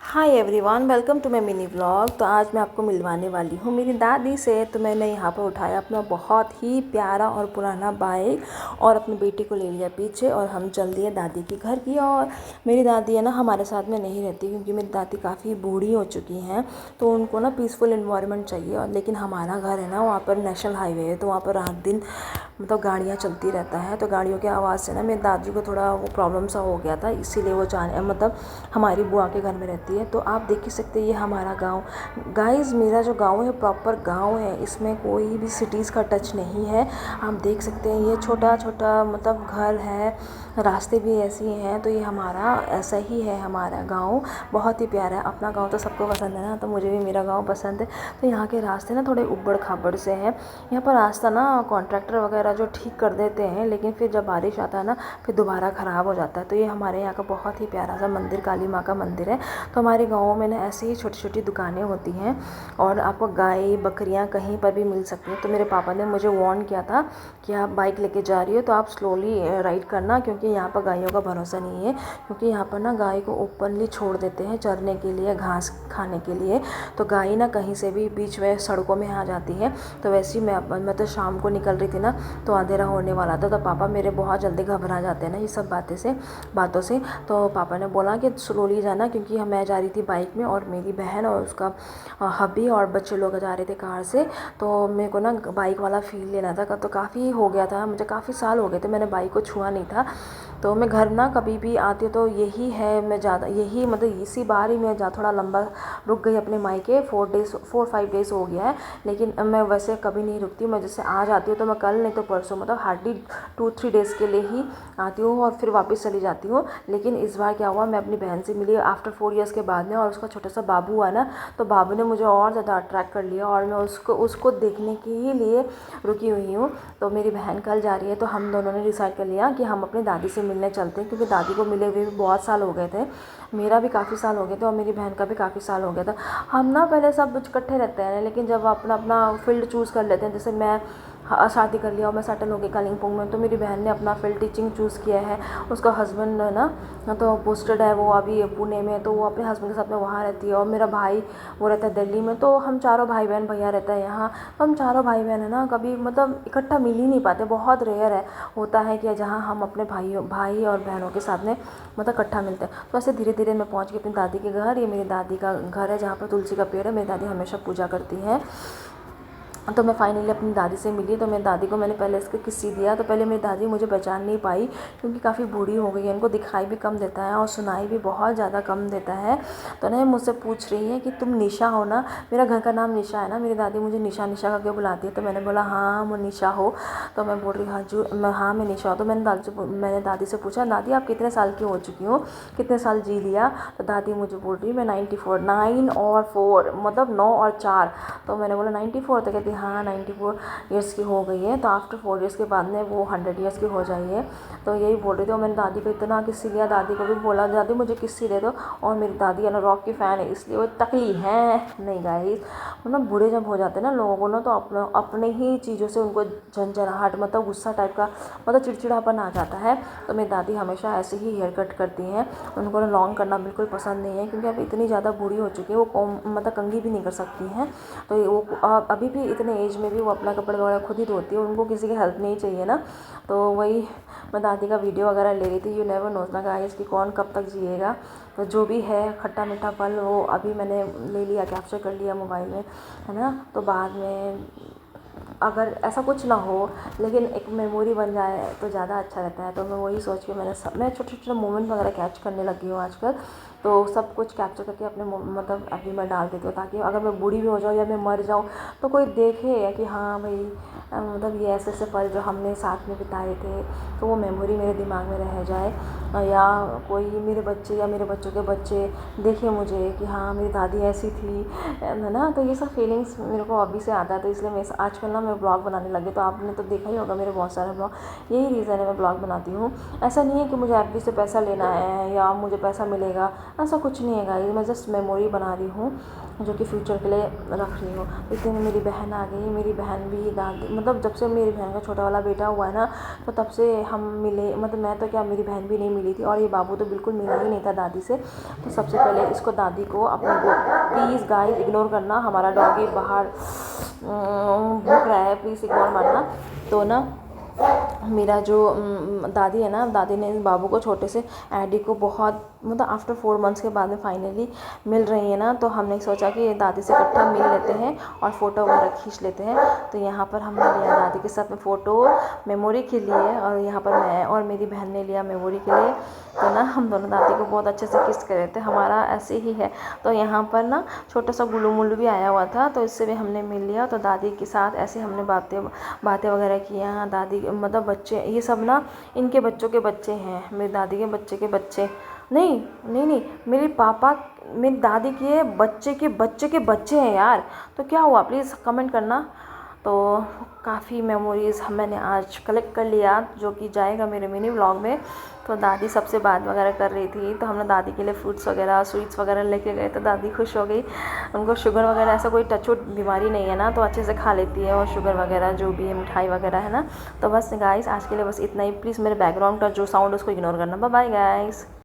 Hi everyone, welcome to my mini vlog. तो आज मैं आपको मिलवाने वाली हूँ मेरी दादी से। तो मैंने यहाँ पर उठाया अपना बहुत ही प्यारा और पुराना बाइक और अपनी बेटी को ले लिया पीछे और हम चल दिए दादी के घर की। और मेरी दादी है ना हमारे साथ में नहीं रहती, क्योंकि मेरी दादी काफ़ी बूढ़ी हो चुकी हैं, तो उनको ना पीसफुल इन्वायरमेंट चाहिए। और लेकिन हमारा घर है ना वहाँ पर नेशनल हाईवे है, तो वहाँ पर रात दिन मतलब गाड़ियाँ चलती रहता है। तो गाड़ियों की आवाज़ से ना मेरी दादी को थोड़ा वो प्रॉब्लम सा हो गया था, इसीलिए वो जाने मतलब हमारी बुआ के घर में रहती है। तो आप देख ही सकते हैं ये हमारा गांव। गाइस, मेरा जो गांव है प्रॉपर गांव है, इसमें कोई भी सिटीज़ का टच नहीं है। आप देख सकते हैं ये छोटा छोटा मतलब घर है, रास्ते भी ऐसे ही हैं। तो ये हमारा ऐसा ही है हमारा गांव। बहुत ही प्यारा है। अपना गांव तो सबको पसंद है ना, तो मुझे भी मेरा गांव पसंद है। तो यहाँ के रास्ते ना थोड़े उबड़ खाबड़ से हैं। यहाँ पर रास्ता ना कॉन्ट्रैक्टर वगैरह जो ठीक कर देते हैं, लेकिन फिर जब बारिश आता है ना फिर दोबारा ख़राब हो जाता है। तो ये हमारे यहाँ का बहुत ही प्यारा सा मंदिर, काली माँ का मंदिर है। तो हमारे गाँव में ना ऐसे ही छोटी छोटी दुकानें होती हैं और आपको गाय बकरियाँ कहीं पर भी मिल सकती हैं। तो मेरे पापा ने मुझे वार्न किया था कि आप बाइक लेके जा रही हो तो आप स्लोली राइड करना, क्योंकि यहाँ पर गायों का भरोसा नहीं है। क्योंकि यहाँ पर ना गाय को ओपनली छोड़ देते हैं चरने के लिए, घास खाने के लिए। तो गाय ना कहीं से भी बीच में सड़कों में आ जाती है। तो वैसे ही मैं तो शाम को निकल रही थी ना, तो अंधेरा होने वाला था। तो पापा मेरे बहुत जल्दी घबरा जाते हैं ना ये सब बातों से। तो पापा ने बोला कि स्लोली जाना, क्योंकि मैं जा रही थी बाइक में और मेरी बहन और उसका हब्बी और बच्चे लोग जा रहे थे कार से। तो मेरे को ना बाइक वाला फील लेना था। तो काफ़ी हो गया था, मुझे काफ़ी साल हो गए थे मैंने बाइक को छुआ नहीं था। तो मैं घर ना कभी भी आती हूँ तो यही है, मैं ज़्यादा यही मतलब इसी बार ही मैं थोड़ा लंबा रुक गई अपने मायके। 4-5 डेज़ हो गया है, लेकिन मैं वैसे कभी नहीं रुकती। मैं जैसे आ जाती हूँ तो मैं कल नहीं तो परसों मतलब हार्डली 2-3 डेज़ के लिए ही आती हूँ और फिर वापस चली जाती हूँ। लेकिन इस बार क्या हुआ, मैं अपनी बहन से मिली आफ्टर 4 ईयर्स के बाद में, और उसका छोटा सा बाबू हुआ ना, तो बाबू ने मुझे और ज़्यादा अट्रैक्ट कर लिया और मैं उसको देखने के ही लिए रुकी हुई हूँ। तो मेरी बहन कल जा रही है, तो हम दोनों ने डिसाइड कर लिया कि हम अपनी दादी से मिलने चलते हैं, क्योंकि दादी को मिले हुए भी बहुत साल हो गए थे। मेरा भी काफ़ी साल हो गए थे और मेरी बहन का भी काफ़ी साल हो गया था। हम ना पहले सब इकट्ठे रहते हैं, लेकिन जब अपना अपना फील्ड चूज़ कर लेते हैं, जैसे मैं शादी कर लिया और मैं सेटल हो गई कालिम्पोंग में, तो मेरी बहन ने अपना फील्ड टीचिंग चूज़ किया है। उसका हस्बैंड है ना तो पोस्टेड है वो अभी पुणे में, तो वो अपने हस्बैंड के साथ में वहाँ रहती है। और मेरा भाई वो रहता है दिल्ली में। तो हम चारों भाई बहन, भैया रहता है यहाँ। हम चारों भाई बहन है ना कभी मतलब इकट्ठा मिल ही नहीं पाते, बहुत रेयर है होता है कि जहाँ हम अपने भाई और बहनों के साथ में मतलब इकट्ठा मिलते हैं। तो ऐसे धीरे धीरे मैं पहुँच गई अपनी दादी के घर। ये मेरी दादी का घर है जहाँ पर तुलसी का पेड़ है। मेरी दादी हमेशा पूजा करती है। तो मैं फाइनली अपनी दादी से मिली। तो मेरी दादी को मैंने पहले इसके किस्सी दिया। तो पहले मेरी दादी मुझे पहचान नहीं पाई, क्योंकि काफ़ी बूढ़ी हो गई है, उनको दिखाई भी कम देता है और सुनाई भी बहुत ज़्यादा कम देता है। तो ना मुझसे पूछ रही है कि तुम निशा हो ना, मेरा घर का नाम निशा है ना। मेरी दादी मुझे निशा निशा करके बुलाती है। तो मैंने बोला हाँ मैं निशा हो। तो मैं बोल रही हाँ मैं निशा हो। तो मैंने दादी से पूछा, दादी आप कितने साल की हो चुकी हो, कितने साल जी लिया। तो दादी मुझे बोल रही मैं 94, 9 और 4 मतलब 9 और 4। तो मैंने बोला 94। तो कहती हाँ 94 ईयर्स की हो गई है। तो आफ्टर 4 ईयर्स के बाद में वो 100 ईयर्स की हो जाइए। तो यही बोल रही थी। और मैंने दादी को इतना किस्सी दिया, दादी को भी बोला दादी मुझे किस्सी दे दो। और मेरी दादी है ना रॉक की फ़ैन है, इसलिए वो टकली है नहीं गाइस। मतलब बूढ़े जब हो जाते हैं ना लोगों को ना, तो अपने ही चीज़ों से उनको झंझनाहट मतलब गुस्सा टाइप का मतलब चिड़चिड़ापन आ जाता है। तो मेरी दादी हमेशा ऐसे ही हेयर कट करती हैं। उनको लॉन्ग करना बिल्कुल पसंद नहीं है, क्योंकि अब इतनी ज़्यादा बूढ़ी हो चुकी है, वो मतलब कंघी भी नहीं कर सकती हैं। तो वो अभी भी इतने एज में भी वो अपना कपड़े वगैरह खुद ही धोती है, उनको किसी की हेल्प नहीं चाहिए ना। तो वही मैं दादी का वीडियो वगैरह ले रही थी। यू नेवर नोज ना गाइस कि कौन कब तक जिएगा। तो जो भी है खट्टा मीठा पल वो अभी मैंने ले लिया, कैप्चर कर लिया मोबाइल में, है ना। तो बाद में अगर ऐसा कुछ ना हो, लेकिन एक मेमोरी बन जाए तो ज़्यादा अच्छा रहता है। तो मैं वही सोच के मैं छोटे छोटे मोमेंट वगैरह कैच करने लगी हूँ आजकल। तो सब कुछ कैप्चर करके अपने मतलब अभी मैं डाल देती हूँ, ताकि अगर मैं बूढ़ी भी हो जाऊँ या मैं मर जाऊँ तो कोई देखे कि हाँ भाई मतलब ये ऐसे ऐसे पल जो हमने साथ में बिताए थे, तो वो मेमोरी मेरे दिमाग में रह जाए। या कोई मेरे बच्चे या मेरे बच्चों के बच्चे देखें मुझे कि हाँ मेरी दादी ऐसी थी, है ना। तो ये सब फीलिंग्स मेरे को अभी से आता है। तो इसलिए मैं आजकल ना मैं ब्लॉग बनाने लगी। तो आपने तो देखा ही होगा मेरे बहुत सारे ब्लॉग, यही रीज़न है मैं ब्लॉग बनाती हूँ। ऐसा नहीं है कि मुझे एफबी से पैसा लेना है या मुझे पैसा मिलेगा, ऐसा कुछ नहीं है गाइस, मैं जस्ट मेमोरी बना रही हूँ जो कि फ्यूचर के लिए रख रही हूँ। इतने में मेरी बहन आ गई। मेरी बहन भी दादी, मतलब जब से मेरी बहन का छोटा वाला बेटा हुआ है ना, तो तब से हम मिले, मतलब मैं तो क्या, मेरी बहन भी नहीं मिली थी, और ये बाबू तो बिल्कुल मिला ही नहीं था दादी से। तो सबसे पहले इसको दादी को अपने को, प्लीज़ गाइस इग्नोर करना, हमारा डॉगी बाहर भूख रहा है, प्लीज़ इग्नोर मारना। तो ना मेरा जो दादी है ना, दादी ने इस बाबू को, छोटे से एडी को, बहुत मतलब आफ्टर 4 मंथ्स के बाद में फाइनली मिल रही है ना, तो हमने सोचा कि दादी से इकट्ठा मिल लेते हैं और फ़ोटो वगैरह खींच लेते हैं। तो यहाँ पर हमने लिया दादी के साथ में फ़ोटो मेमोरी के लिए, और यहाँ पर मैं और मेरी बहन ने लिया मेमोरी के लिए। तो ना हम दोनों दादी को बहुत अच्छे से किस कर रहे थे, हमारा ऐसे ही है। तो यहाँ पर ना छोटा सा गुल्लू मुल्लू भी आया हुआ था, तो इससे भी हमने मिल लिया। तो दादी के साथ ऐसे हमने बातें वगैरह किया। दादी मतलब बच्चे ये सब ना इनके बच्चों के बच्चे हैं, मेरी दादी के बच्चे के बच्चे नहीं नहीं नहीं, मेरी दादी के बच्चे के बच्चे के बच्चे हैं यार। तो क्या हुआ, प्लीज़ कमेंट करना। तो काफ़ी मेमोरीज़ मैंने आज कलेक्ट कर लिया, जो कि जाएगा मेरे मिनी व्लॉग में। तो दादी सबसे बात वगैरह कर रही थी, तो हमने दादी के लिए फ्रूट्स वगैरह स्वीट्स वगैरह लेके गए, तो दादी खुश हो गई। उनको शुगर वगैरह ऐसा कोई टचवुड बीमारी नहीं है ना, तो अच्छे से खा लेती है, और शुगर वगैरह जो भी है, मिठाई वगैरह है ना। तो बस गाइस आज के लिए बस इतना ही। प्लीज़ मेरे बैकग्राउंड का जो साउंड उसको इग्नोर करना। Bye bye guys.